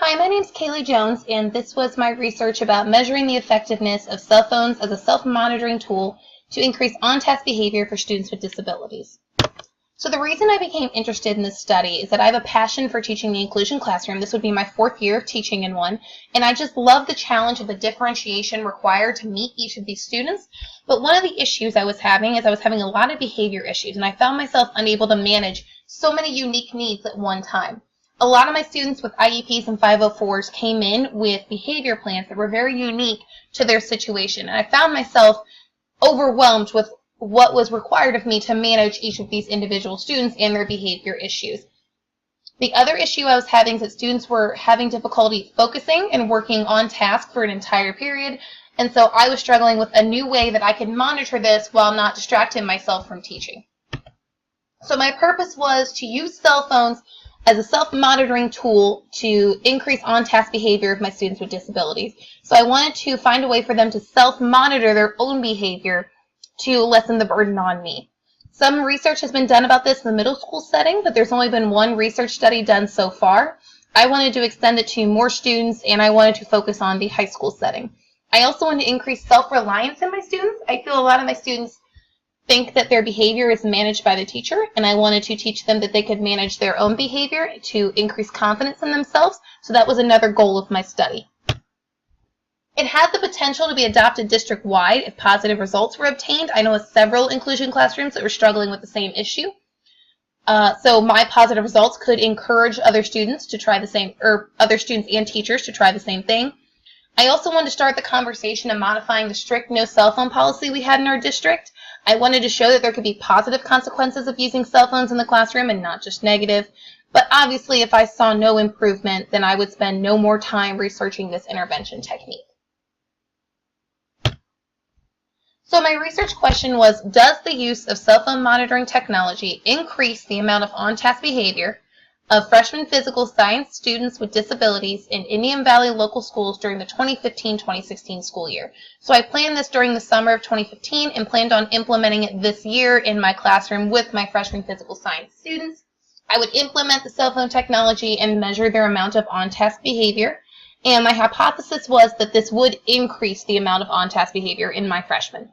Hi, my name's Kaylee Jones, and this was my research about measuring the effectiveness of cell phones as a self-monitoring tool to increase on-task behavior for students with disabilities. So the reason I became interested in this study is that I have a passion for teaching the inclusion classroom. This would be my 4th year of teaching in one, and I just love the challenge of the differentiation required to meet each of these students. But one of the issues I was having is I was having a lot of behavior issues, and I found myself unable to manage so many unique needs at one time. A lot of my students with IEPs and 504s came in with behavior plans that were very unique to their situation, and I found myself overwhelmed with what was required of me to manage each of these individual students and their behavior issues. The other issue I was having is that students were having difficulty focusing and working on task for an entire period, and so I was struggling with a new way that I could monitor this while not distracting myself from teaching. So my purpose was to use cell phones as a self-monitoring tool to increase on-task behavior of my students with disabilities. So I wanted to find a way for them to self-monitor their own behavior to lessen the burden on me. Some research has been done about this in the middle school setting, but there's only been one research study done so far. I wanted to extend it to more students, and I wanted to focus on the high school setting. I also wanted to increase self-reliance in my students. I feel a lot of my students think that their behavior is managed by the teacher, and I wanted to teach them that they could manage their own behavior to increase confidence in themselves, so that was another goal of my study. It had the potential to be adopted district-wide if positive results were obtained. I know of several inclusion classrooms that were struggling with the same issue. So my positive results could encourage other students to try the same, or other students and teachers to try the same thing. I also wanted to start the conversation of modifying the strict no cell phone policy we had in our district. I wanted to show that there could be positive consequences of using cell phones in the classroom and not just negative. But obviously, if I saw no improvement, then I would spend no more time researching this intervention technique. So my research question was, does the use of cell phone monitoring technology increase the amount of on-task behavior of freshman physical science students with disabilities in Indian Valley local schools during the 2015-2016 school year? So I planned this during the summer of 2015 and planned on implementing it this year in my classroom with my freshman physical science students. I would implement the cell phone technology and measure their amount of on-task behavior, and my hypothesis was that this would increase the amount of on-task behavior in my freshmen.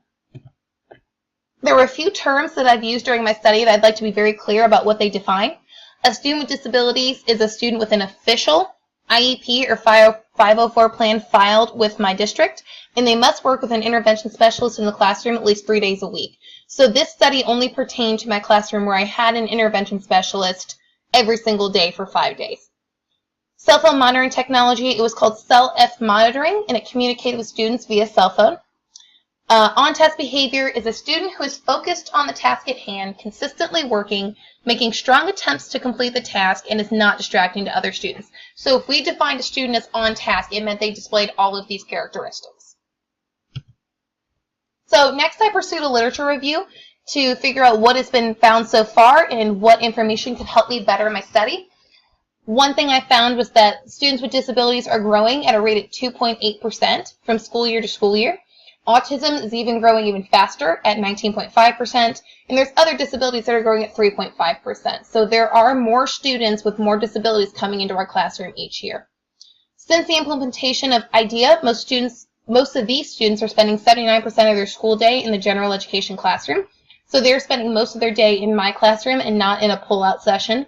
There were a few terms that I've used during my study that I'd like to be very clear about what they define. A student with disabilities is a student with an official IEP or 504 plan filed with my district, and they must work with an intervention specialist in the classroom at least 3 days a week. So this study only pertained to my classroom where I had an intervention specialist every single day for 5 days. Cell phone monitoring technology, it was called Cell F monitoring, and it communicated with students via cell phone. On-task behavior is a student who is focused on the task at hand, consistently working, making strong attempts to complete the task, and is not distracting to other students. So if we defined a student as on task, it meant they displayed all of these characteristics. So next I pursued a literature review to figure out what has been found so far and what information could help me better my study. One thing I found was that students with disabilities are growing at a rate of 2.8% from school year to school year. Autism is even growing even faster at 19.5%, and there's other disabilities that are growing at 3.5%. So there are more students with more disabilities coming into our classroom each year. Since the implementation of IDEA, most of these students are spending 79% of their school day in the general education classroom. So they're spending most of their day in my classroom and not in a pull-out session.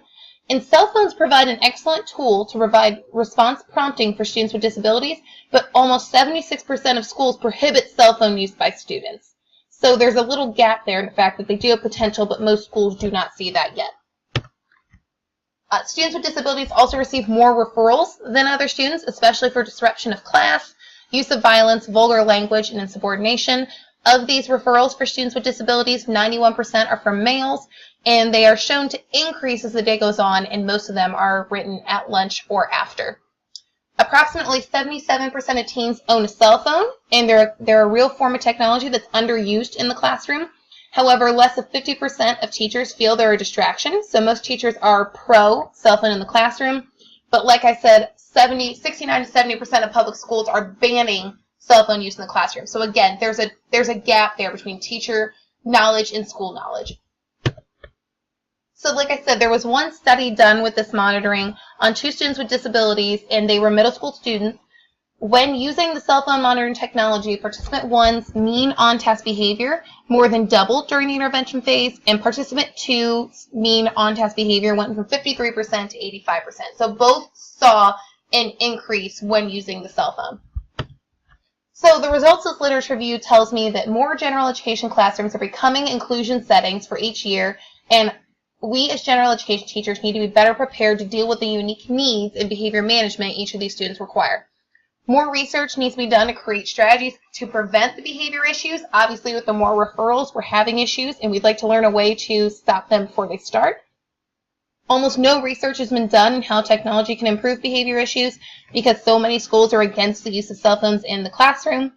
And cell phones provide an excellent tool to provide response prompting for students with disabilities, but almost 76% of schools prohibit cell phone use by students. So there's a little gap there in the fact that they do have potential, but most schools do not see that yet. Students with disabilities also receive more referrals than other students, especially for disruption of class, use of violence, vulgar language, and insubordination. Of these referrals for students with disabilities, 91% are from males, and they are shown to increase as the day goes on, and most of them are written at lunch or after. Approximately 77% of teens own a cell phone, and they're a real form of technology that's underused in the classroom. However, less than 50% of teachers feel they're a distraction, so most teachers are pro cell phone in the classroom. But like I said, 69 to 70% of public schools are banning cell phone use in the classroom. So again, there's a gap there between teacher knowledge and school knowledge. So like I said, there was one study done with this monitoring on 2 students with disabilities, and they were middle school students. When using the cell phone monitoring technology, participant 1's mean on-task behavior more than doubled during the intervention phase, and participant 2's mean on-task behavior went from 53% to 85%. So both saw an increase when using the cell phone. So the results of this literature review tells me that more general education classrooms are becoming inclusion settings for each year, and we as general education teachers need to be better prepared to deal with the unique needs and behavior management each of these students require. More research needs to be done to create strategies to prevent the behavior issues. Obviously, with the more referrals, we're having issues, and we'd like to learn a way to stop them before they start. Almost no research has been done on how technology can improve behavior issues because so many schools are against the use of cell phones in the classroom.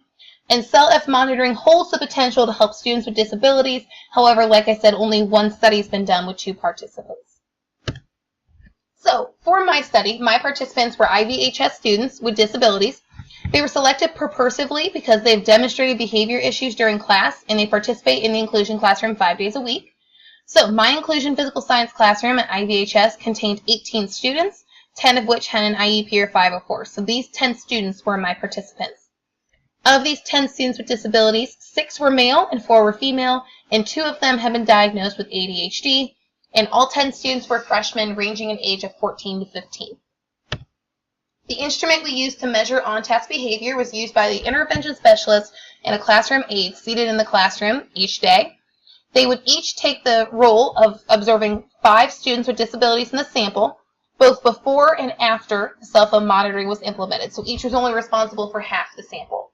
And CEL-F monitoring holds the potential to help students with disabilities. However, like I said, only one study has been done with 2 participants. So, for my study, my participants were IVHS students with disabilities. They were selected purposively because they've demonstrated behavior issues during class, and they participate in the inclusion classroom 5 days a week. So, my inclusion physical science classroom at IVHS contained 18 students, 10 of which had an IEP or 504. So, these 10 students were my participants. Of these 10 students with disabilities, 6 were male and 4 were female, and 2 of them have been diagnosed with ADHD. And all 10 students were freshmen ranging in age of 14 to 15. The instrument we used to measure on-task behavior was used by the intervention specialist and a classroom aide seated in the classroom each day. They would each take the role of observing 5 students with disabilities in the sample, both before and after the cell phone monitoring was implemented. So each was only responsible for half the sample.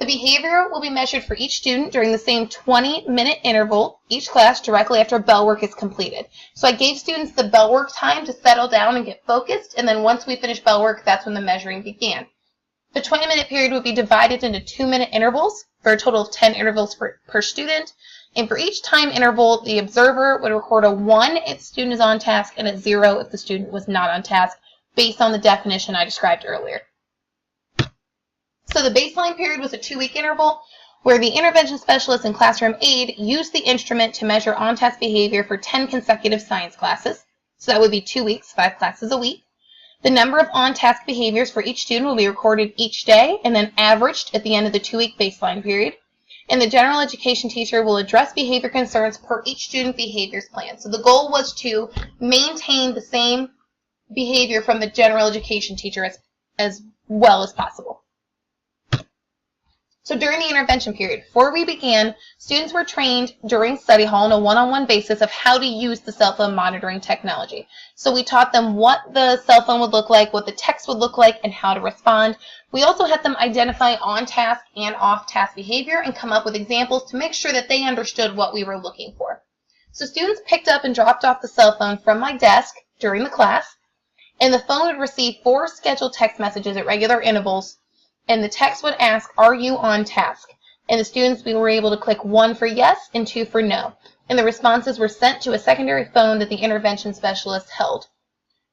The behavior will be measured for each student during the same 20-minute interval, each class directly after bell work is completed. So I gave students the bell work time to settle down and get focused, and then once we finished bell work, that's when the measuring began. The 20-minute period would be divided into 2-minute intervals for a total of 10 intervals per student. And for each time interval, the observer would record a 1 if the student is on task and a 0 if the student was not on task, based on the definition I described earlier. So the baseline period was a 2-week interval where the intervention specialist and classroom aide used the instrument to measure on-task behavior for 10 consecutive science classes. So that would be 2 weeks, 5 classes a week. The number of on-task behaviors for each student will be recorded each day and then averaged at the end of the 2-week baseline period. And the general education teacher will address behavior concerns per each student behaviors plan. So the goal was to maintain the same behavior from the general education teacher as well as possible. So during the intervention period, before we began, students were trained during study hall on a one-on-one basis of how to use the cell phone monitoring technology. So we taught them what the cell phone would look like, what the text would look like, and how to respond. We also had them identify on-task and off-task behavior and come up with examples to make sure that they understood what we were looking for. So students picked up and dropped off the cell phone from my desk during the class, and the phone would receive 4 scheduled text messages at regular intervals. And the text would ask, "Are you on task?" And the students, we were able to click 1 for yes and 2 for no. And the responses were sent to a secondary phone that the intervention specialist held.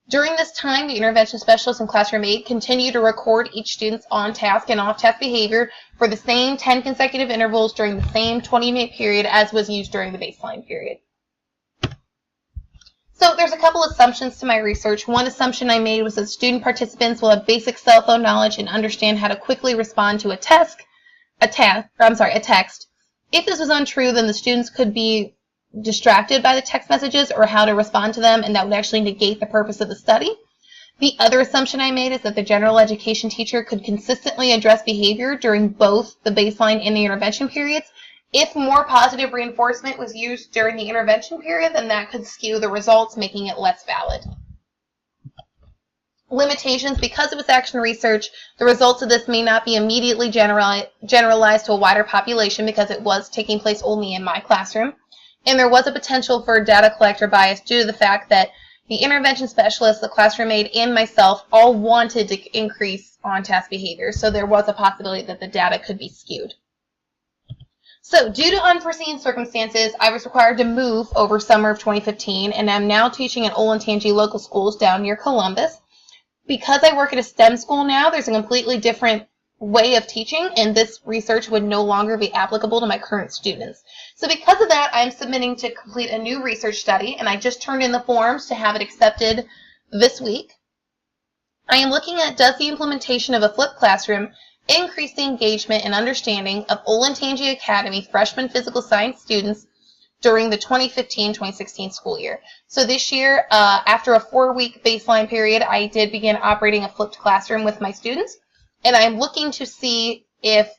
During this time, the intervention specialist and classroom aide continued to record each student's on-task and off-task behavior for the same 10 consecutive intervals during the same 20-minute period as was used during the baseline period. So there's a couple assumptions to my research. One assumption I made was that student participants will have basic cell phone knowledge and understand how to quickly respond to a text. If this was untrue, then the students could be distracted by the text messages or how to respond to them, and that would actually negate the purpose of the study. The other assumption I made is that the general education teacher could consistently address behavior during both the baseline and the intervention periods. If more positive reinforcement was used during the intervention period, then that could skew the results, making it less valid. Limitations: because it was action research, the results of this may not be immediately generalized to a wider population because it was taking place only in my classroom. And there was a potential for data collector bias due to the fact that the intervention specialist, the classroom aide, and myself all wanted to increase on-task behavior, so there was a possibility that the data could be skewed. So, due to unforeseen circumstances, I was required to move over summer of 2015, and I'm now teaching at Olentangy local schools down near Columbus. Because I work at a STEM school now, there's a completely different way of teaching, and this research would no longer be applicable to my current students. So because of that, I'm submitting to complete a new research study, and I just turned in the forms to have it accepted this week. I am looking at, does the implementation of a flipped classroom increase the engagement and understanding of Olentangy Academy freshman physical science students during the 2015-2016 school year. So this year, after a 4-week baseline period, I did begin operating a flipped classroom with my students, and I'm looking to see if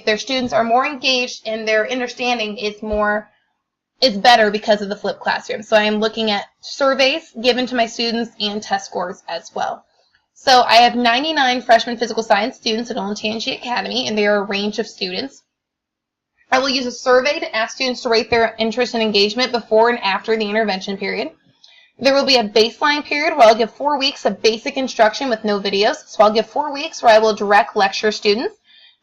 their students are more engaged and their understanding is better because of the flipped classroom. So I am looking at surveys given to my students and test scores as well. So I have 99 freshman physical science students at Olentangy Academy, and they are a range of students. I will use a survey to ask students to rate their interest and engagement before and after the intervention period. There will be a baseline period where I'll give 4 weeks of basic instruction with no videos. So I'll give 4 weeks where I will direct lecture students,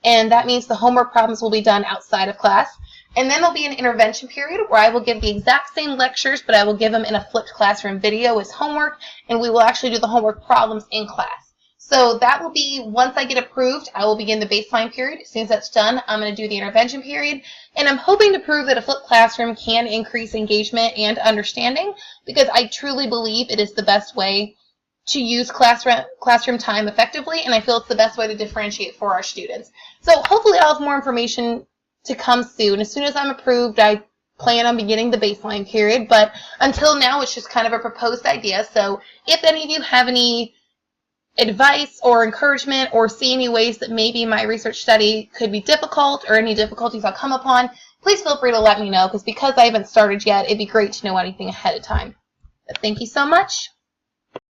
and that means the homework problems will be done outside of class. And then there'll be an intervention period where I will give the exact same lectures, but I will give them in a flipped classroom video as homework, and we will actually do the homework problems in class. So that will be, once I get approved, I will begin the baseline period. As soon as that's done, I'm going to do the intervention period. And I'm hoping to prove that a flipped classroom can increase engagement and understanding, because I truly believe it is the best way to use classroom time effectively, and I feel it's the best way to differentiate for our students. So hopefully I'll have more information to come soon. As soon as I'm approved, I plan on beginning the baseline period, but until now it's just kind of a proposed idea. So if any of you have any advice or encouragement or see any ways that maybe my research study could be difficult or any difficulties I'll come upon, please feel free to let me know, because I haven't started yet, it'd be great to know anything ahead of time. But thank you so much.